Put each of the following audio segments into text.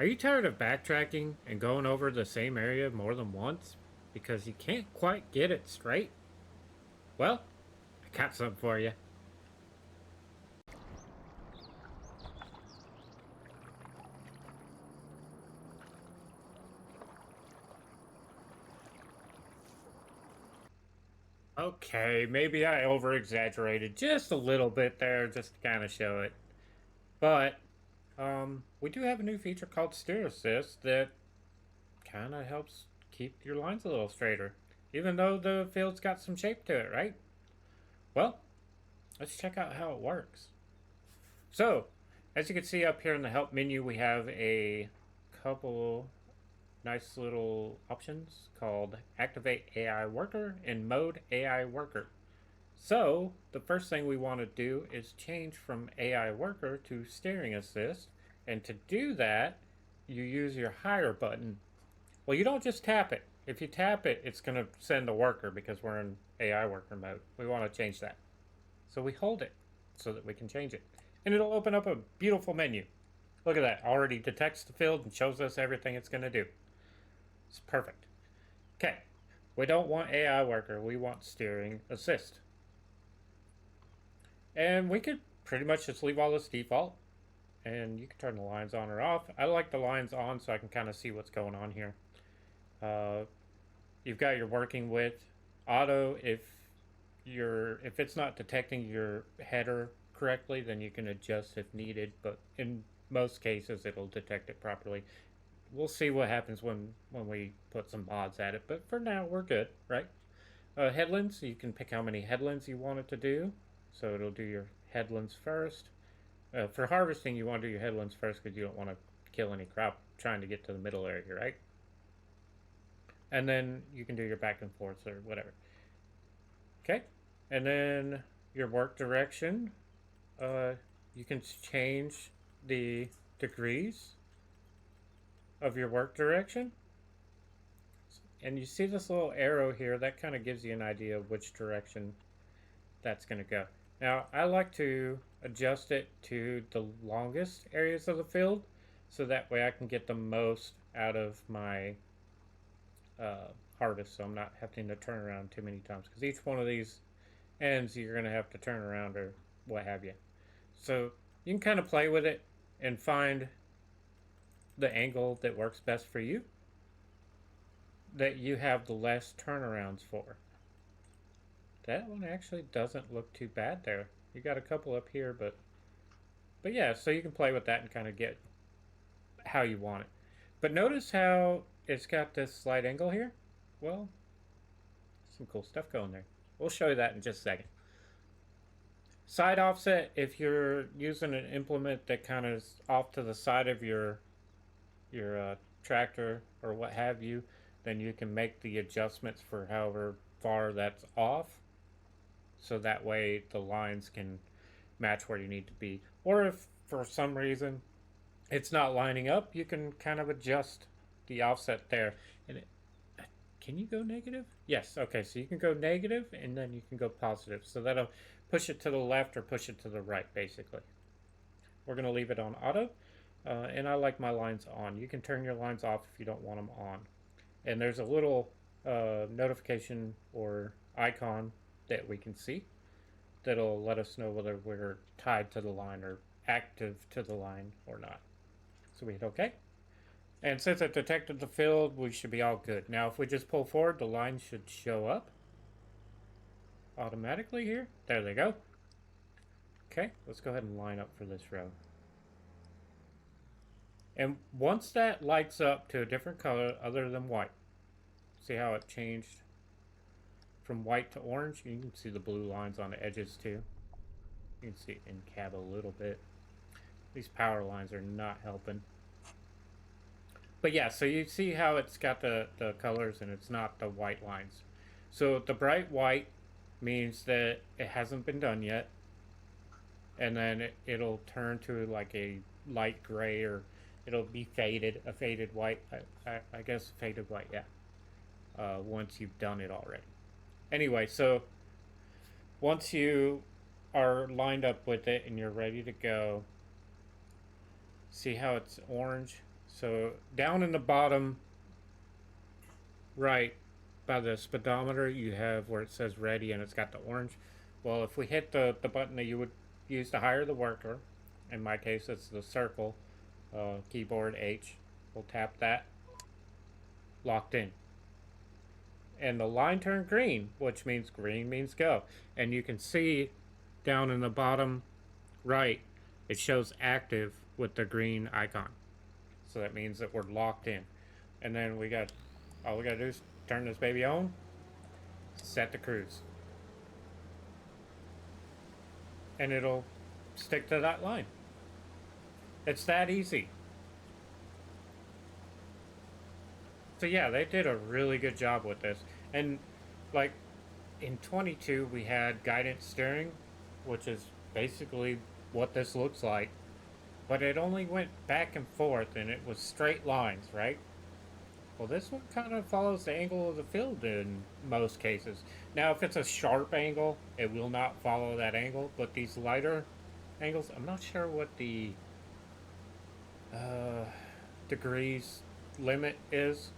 Are you tired of backtracking and going over the same area more than once because you can't quite get it straight? Well, I got something for you. Okay, maybe I over exaggerated just a little bit there just to kind of show it. But we do have a new feature called Steer Assist that kind of helps keep your lines a little straighter, even though the field's got some shape to it, right? Well, let's check out how it works. So, as you can see up here in the help menu, we have a couple nice little options called Activate AI Worker and Mode AI Worker. So, the first thing we want to do is change from AI Worker to Steering Assist. And to do that, you use your higher button. Well, you don't just tap it. If you tap it, it's going to send a worker because we're in AI Worker mode. We want to change that. So we hold it so that we can change it. And it'll open up a beautiful menu. Look at that. Already detects the field and shows us everything it's going to do. It's perfect. Okay. We don't want AI Worker. We want Steering Assist. And we could pretty much just leave all this default. And you can turn the lines on or off. I like the lines on so I can kind of see what's going on here. You've got your working width. Auto, if it's not detecting your header correctly, then you can adjust if needed, but in most cases it'll detect it properly. We'll see what happens when we put some mods at it, but for now we're good, right? Headlands, you can pick how many headlands you want it to do, so it'll do your headlands first. For harvesting, you want to do your headlands first because you don't want to kill any crop trying to get to the middle area, right? And then you can do your back and forths or whatever. Okay, and then your work direction. You can change the degrees of your work direction. And you see this little arrow here, that kind of gives you an idea of which direction that's going to go. Now, I like to adjust it to the longest areas of the field, so that way I can get the most out of my harvest, so I'm not having to turn around too many times, because each one of these ends you're going to have to turn around or what have you. So you can kind of play with it and find the angle that works best for you, that you have the less turnarounds for. That one actually doesn't look too bad there. You got a couple up here, but yeah, so you can play with that and kind of get how you want it. But notice how it's got this slight angle here? Well, some cool stuff going there. We'll show you that in just a second. Side offset, if you're using an implement that kind of is off to the side of your tractor or what have you, then you can make the adjustments for however far that's off, so that way the lines can match where you need to be. Or if for some reason it's not lining up, you can kind of adjust the offset there. And can you go negative? Yes. Okay, so you can go negative and then you can go positive. So that'll push it to the left or push it to the right, basically. We're going to leave it on auto. And I like my lines on. You can turn your lines off if you don't want them on. And there's a little notification or icon that we can see that'll let us know whether we're tied to the line or active to the line or not. So we hit OK. And since it detected the field, we should be all good. Now, if we just pull forward, the line should show up automatically here. There they go. Okay, let's go ahead and line up for this row. And once that lights up to a different color other than white, see how it changed from white to orange? You can see the blue lines on the edges too. You can see it in cab a little bit. These power lines are not helping. But yeah, so you see how it's got the colors and it's not the white lines. So the bright white means that it hasn't been done yet. And then it'll turn to like a light gray, or it'll be faded, a faded white. I guess faded white, yeah. Once you've done it already. Anyway, so once you are lined up with it and you're ready to go, see how it's orange? So down in the bottom right by the speedometer, you have where it says ready and it's got the orange. Well, if we hit the button that you would use to hire the worker, in my case it's the circle, keyboard H, we'll tap that, locked in. And the line turned green, which means green means go. And you can see down in the bottom right, it shows active with the green icon. So that means that we're locked in. And then all we gotta do is turn this baby on, set the cruise. And it'll stick to that line. It's that easy. So yeah, they did a really good job with this. And like in 22 we had guidance steering, which is basically what this looks like. But it only went back and forth and it was straight lines, right? Well, this one kind of follows the angle of the field in most cases. Now, if it's a sharp angle, it will not follow that angle. But these lighter angles, I'm not sure what the uh, degrees limit is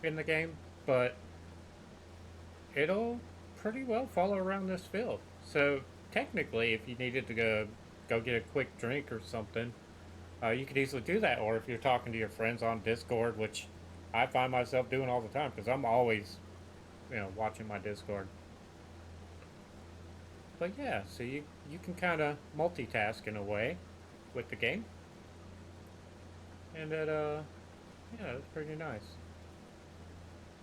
in the game, but it'll pretty well follow around this field. So technically, if you needed to go get a quick drink or something, you could easily do that. Or if you're talking to your friends on Discord, which I find myself doing all the time because I'm always, watching my Discord. But yeah, so you can kind of multitask in a way with the game, and yeah, it's pretty nice.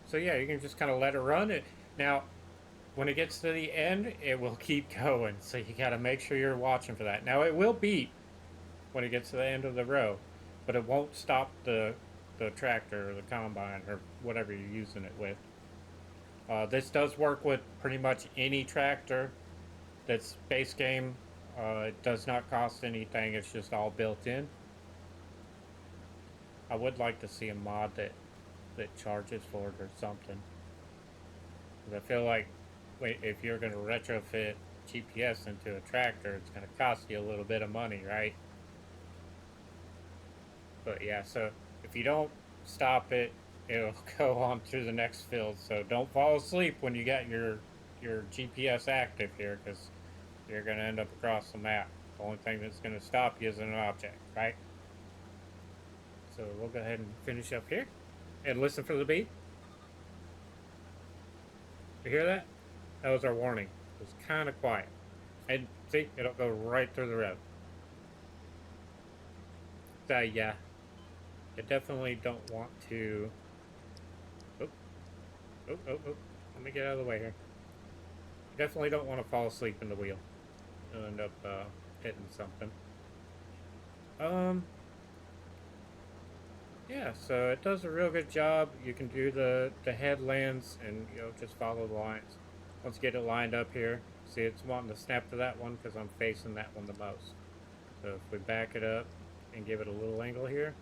So yeah, you can just kind of let it run. It now, when it gets to the end, it will keep going. So you got to make sure you're watching for that. Now it will beep when it gets to the end of the row, but it won't stop the tractor or the combine or whatever you're using it with. This does work with pretty much any tractor that's base game. It does not cost anything. It's just all built in. I would like to see a mod that charges for it or something. Because I feel like if you're going to retrofit GPS into a tractor, it's going to cost you a little bit of money, right? But yeah, so if you don't stop it, it'll go on to the next field. So don't fall asleep when you got your GPS active here, because you're going to end up across the map. The only thing that's going to stop you is an object, right? So we'll go ahead and finish up here and listen for the beep. You hear that? That was our warning. It was kind of quiet. And see, it'll go right through the road. So yeah, you definitely don't want to. Oh, oh. Let me get out of the way here. You definitely don't want to fall asleep in the wheel. You'll end up hitting something. Yeah, so it does a real good job. You can do the headlands and just follow the lines. Let's get it lined up here. See, it's wanting to snap to that one because I'm facing that one the most. So if we back it up and give it a little angle here,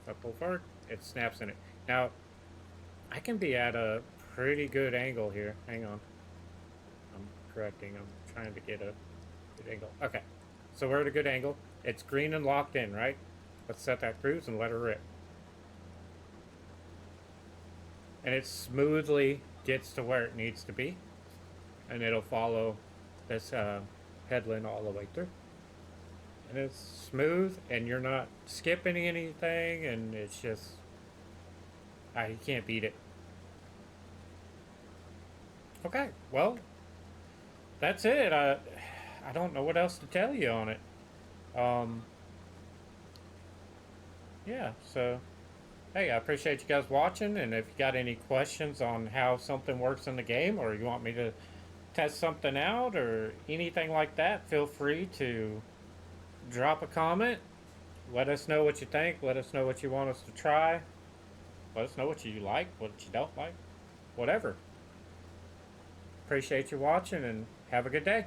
if I pull forward, it snaps in it. Now, I can be at a pretty good angle here. Hang on. I'm correcting. I'm trying to get a good angle. Okay, so we're at a good angle. It's green and locked in, right? Let's set that cruise and let her rip. And it smoothly gets to where it needs to be. And it'll follow this headland all the way through. And it's smooth and you're not skipping anything, and it's just, you can't beat it. Okay, well, that's it. I don't know what else to tell you on it. Yeah, so hey, I appreciate you guys watching, and if you got any questions on how something works in the game, or you want me to test something out or anything like that, feel free to drop a comment. Let us know what you think. Let us know what you want us to try. Let us know what you like, what you don't like, whatever. Appreciate you watching, and have a good day.